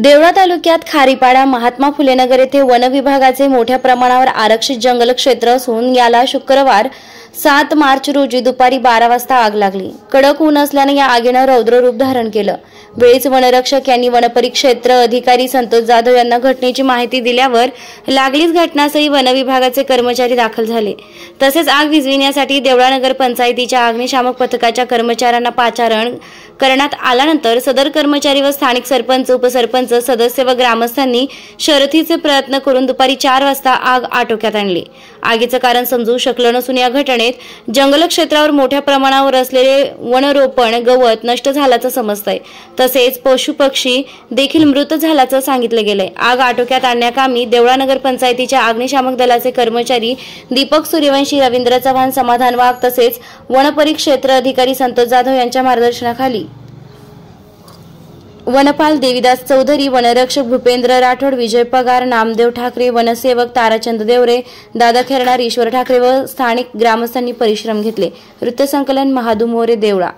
देवळा तालुक्यात खारीपाडा महात्मा फुले नगर येथे वन विभागाचे मोठ्या प्रमाणावर आरक्षित जंगल क्षेत्र असून याला शुक्रवार 7 मार्च रोजी दुपारी 12 वाजता आग लागली। कडक ऊन असल्याने या आगीने रौद्र रूप धारण केलं। वेळीच वनरक्षक यांनी वनपरिक्षेत्र अधिकारी संतोष जाधव यांना घटनेची माहिती दिल्यावर लागलीच घटनास्थळी वन विभागाचे कर्मचारी दाखल झाले। तसेच आग विझविण्यासाठी देवळा नगर पंचायतीच्या अग्निशामक पथकाच्या कर्मचाऱ्यांना पाचारण करण्यात आल्यानंतर सदर कर्मचारी व स्थानिक सरपंच, उपसरपंच, सदस्य व ग्रामस्थांनी शर्थीचे प्रयत्न करून दुपारी 4 वाजता आग आटोक्यात आणली। आगीचं कारण समजू शकलं नसून या घटनेत जंगल क्षेत्रावर मोठ्या प्रमाणावर असलेले वनरोपण गवत नष्ट झाल्याचं समजतंय। तसेच पशु पक्षी देखील मृत झाल्याचं सांगितलं गेलंय। आग आटोक्यात आणण्याकामी देवळा नगर पंचायतीच्या अग्निशामक दलाचे कर्मचारी दीपक सूर्यवंशी, रवींद्र चव्हाण, समाधान वाघ तसेच वनपरिक्षेत्र अधिकारी संतोष जाधव यांच्या मार्गदर्शनाखाली वनपाल देवीदास चौधरी, वनरक्षक भूपेंद्र राठोड, विजय पगार, नामदेव ठाकरे, वनसेवक ताराचंद देवरे, दादा खेरणार, ईश्वर ठाकरे व स्थानिक ग्रामस्थांनी परिश्रम घेतले। वृत्तसंकलन महादू मोरे, देवळा।